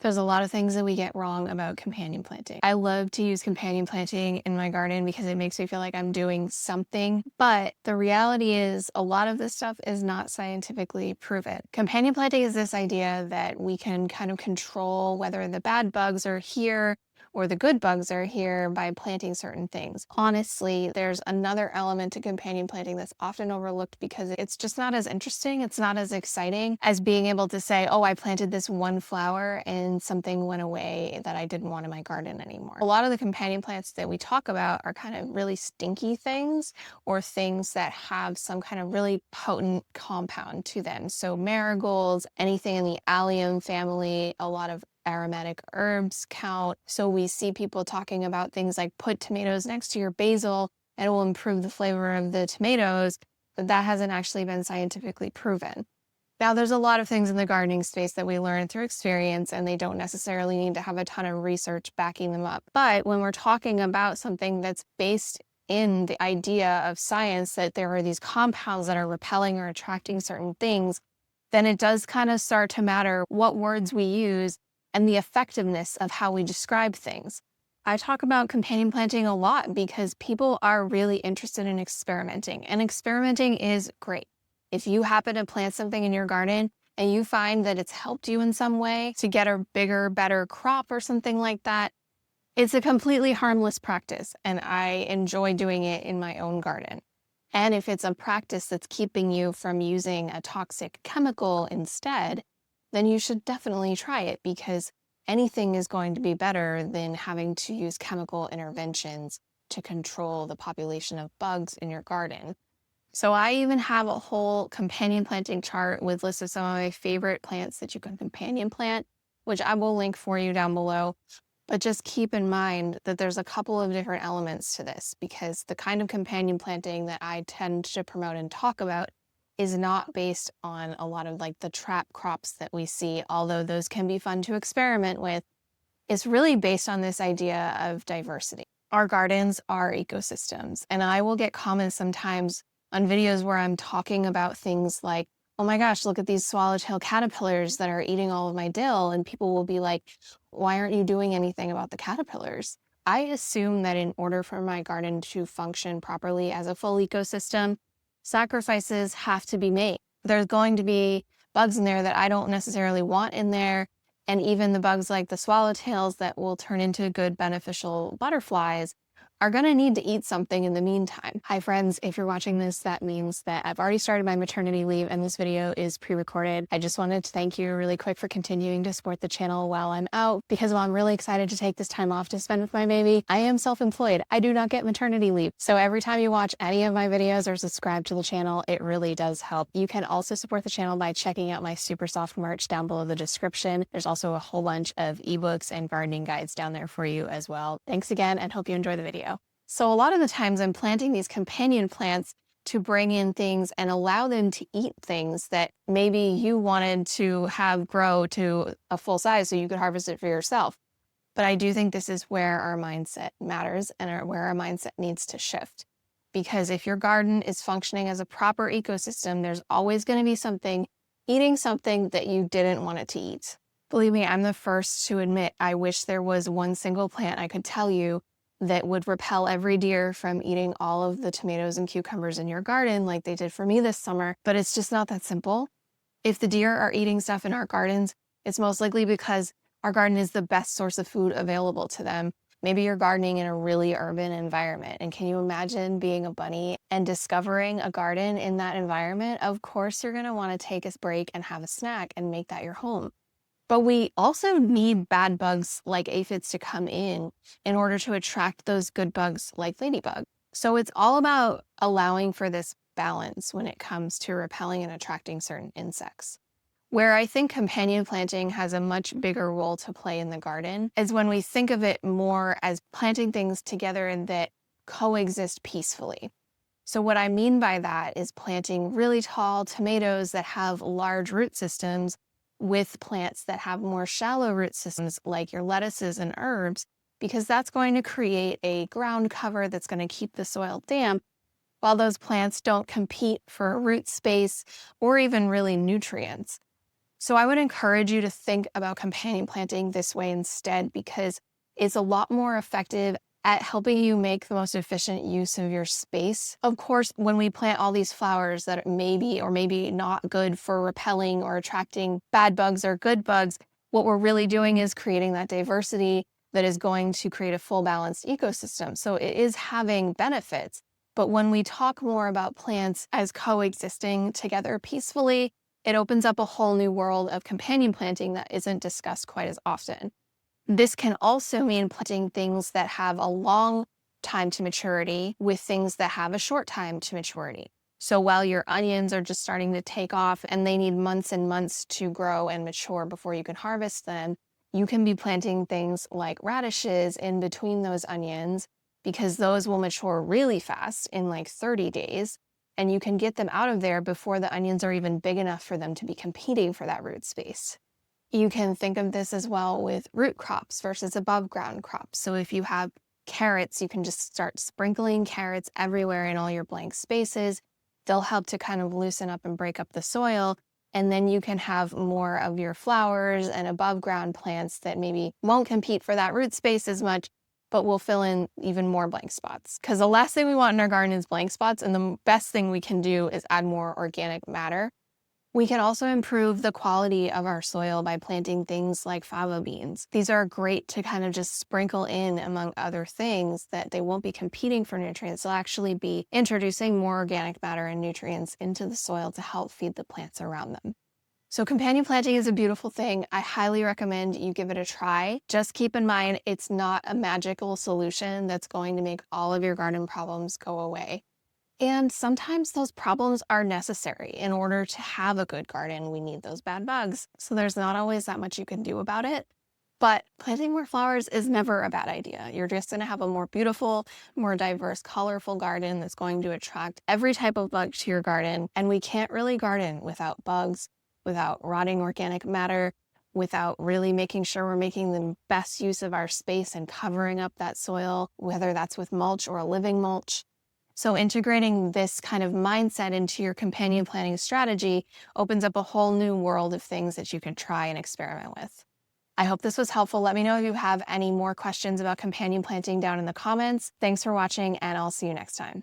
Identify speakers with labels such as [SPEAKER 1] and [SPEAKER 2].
[SPEAKER 1] There's a lot of things that we get wrong about companion planting. I love to use companion planting in my garden because it makes me feel like I'm doing something. But the reality is a lot of this stuff is not scientifically proven. Companion planting is this idea that we can kind of control whether the bad bugs are here or the good bugs are here by planting certain things. Honestly, there's another element to companion planting that's often overlooked because it's just not as interesting. It's not as exciting as being able to say, oh, I planted this one flower and something went away that I didn't want in my garden anymore. A lot of the companion plants that we talk about are kind of really stinky things or things that have some kind of really potent compound to them. So marigolds, anything in the allium family, a lot of aromatic herbs count. So we see people talking about things like put tomatoes next to your basil and it will improve the flavor of the tomatoes, but that hasn't actually been scientifically proven. Now, there's a lot of things in the gardening space that we learn through experience, and they don't necessarily need to have a ton of research backing them up. But when we're talking about something that's based in the idea of science, that there are these compounds that are repelling or attracting certain things, then it does kind of start to matter what words we use and the effectiveness of how we describe things. I talk about companion planting a lot because people are really interested in experimenting, and experimenting is great. If you happen to plant something in your garden and you find that it's helped you in some way to get a bigger, better crop or something like that, it's a completely harmless practice, and I enjoy doing it in my own garden. And if it's a practice that's keeping you from using a toxic chemical instead, then you should definitely try it because anything is going to be better than having to use chemical interventions to control the population of bugs in your garden. So I even have a whole companion planting chart with lists of some of my favorite plants that you can companion plant, which I will link for you down below. But just keep in mind that there's a couple of different elements to this because the kind of companion planting that I tend to promote and talk about is not based on a lot of like the trap crops that we see, although those can be fun to experiment with. It's really based on this idea of diversity. Our gardens are ecosystems, and I will get comments sometimes on videos where I'm talking about things like, oh my gosh, look at these swallowtail caterpillars that are eating all of my dill. And people will be like, why aren't you doing anything about the caterpillars? I assume that in order for my garden to function properly as a full ecosystem, sacrifices have to be made. There's going to be bugs in there that I don't necessarily want in there. And even the bugs like the swallowtails that will turn into good beneficial butterflies are going to need to eat something in the meantime. Hi friends, if you're watching this, that means that I've already started my maternity leave and this video is pre-recorded. I just wanted to thank you really quick for continuing to support the channel while I'm out, because while I'm really excited to take this time off to spend with my baby, I am self-employed. I do not get maternity leave. So every time you watch any of my videos or subscribe to the channel, it really does help. You can also support the channel by checking out my super soft merch down below the description. There's also a whole bunch of ebooks and gardening guides down there for you as well. Thanks again and hope you enjoy the video. So a lot of the times I'm planting these companion plants to bring in things and allow them to eat things that maybe you wanted to have grow to a full size so you could harvest it for yourself. But I do think this is where our mindset matters and where our mindset needs to shift. Because if your garden is functioning as a proper ecosystem, there's always going to be something eating something that you didn't want it to eat. Believe me, I'm the first to admit I wish there was one single plant I could tell you that would repel every deer from eating all of the tomatoes and cucumbers in your garden like they did for me this summer, but it's just not that simple. If the deer are eating stuff in our gardens, it's most likely because our garden is the best source of food available to them. Maybe you're gardening in a really urban environment, and can you imagine being a bunny and discovering a garden in that environment? Of course, you're gonna wanna take a break and have a snack and make that your home. But we also need bad bugs like aphids to come in order to attract those good bugs like ladybug. So it's all about allowing for this balance when it comes to repelling and attracting certain insects. Where I think companion planting has a much bigger role to play in the garden is when we think of it more as planting things together that coexist peacefully. So what I mean by that is planting really tall tomatoes that have large root systems with plants that have more shallow root systems like your lettuces and herbs, because that's going to create a ground cover that's going to keep the soil damp while those plants don't compete for root space or even really nutrients. So I would encourage you to think about companion planting this way instead, because it's a lot more effective at helping you make the most efficient use of your space. Of course, when we plant all these flowers that may be or maybe not good for repelling or attracting bad bugs or good bugs, what we're really doing is creating that diversity that is going to create a full balanced ecosystem. So it is having benefits. But when we talk more about plants as coexisting together peacefully, it opens up a whole new world of companion planting that isn't discussed quite as often. This can also mean planting things that have a long time to maturity with things that have a short time to maturity. So while your onions are just starting to take off and they need months and months to grow and mature before you can harvest them, you can be planting things like radishes in between those onions, because those will mature really fast in like 30 days. And you can get them out of there before the onions are even big enough for them to be competing for that root space. You can think of this as well with root crops versus above ground crops. So if you have carrots, you can just start sprinkling carrots everywhere in all your blank spaces. They'll help to kind of loosen up and break up the soil. And then you can have more of your flowers and above ground plants that maybe won't compete for that root space as much, but will fill in even more blank spots. Because the last thing we want in our garden is blank spots. And the best thing we can do is add more organic matter. We can also improve the quality of our soil by planting things like fava beans. These are great to kind of just sprinkle in among other things that they won't be competing for nutrients. They'll actually be introducing more organic matter and nutrients into the soil to help feed the plants around them. So companion planting is a beautiful thing. I highly recommend you give it a try. Just keep in mind, it's not a magical solution that's going to make all of your garden problems go away. And sometimes those problems are necessary. In order to have a good garden, we need those bad bugs. So there's not always that much you can do about it. But planting more flowers is never a bad idea. You're just going to have a more beautiful, more diverse, colorful garden that's going to attract every type of bug to your garden. And we can't really garden without bugs, without rotting organic matter, without really making sure we're making the best use of our space and covering up that soil, whether that's with mulch or a living mulch. So integrating this kind of mindset into your companion planting strategy opens up a whole new world of things that you can try and experiment with. I hope this was helpful. Let me know if you have any more questions about companion planting down in the comments. Thanks for watching, and I'll see you next time.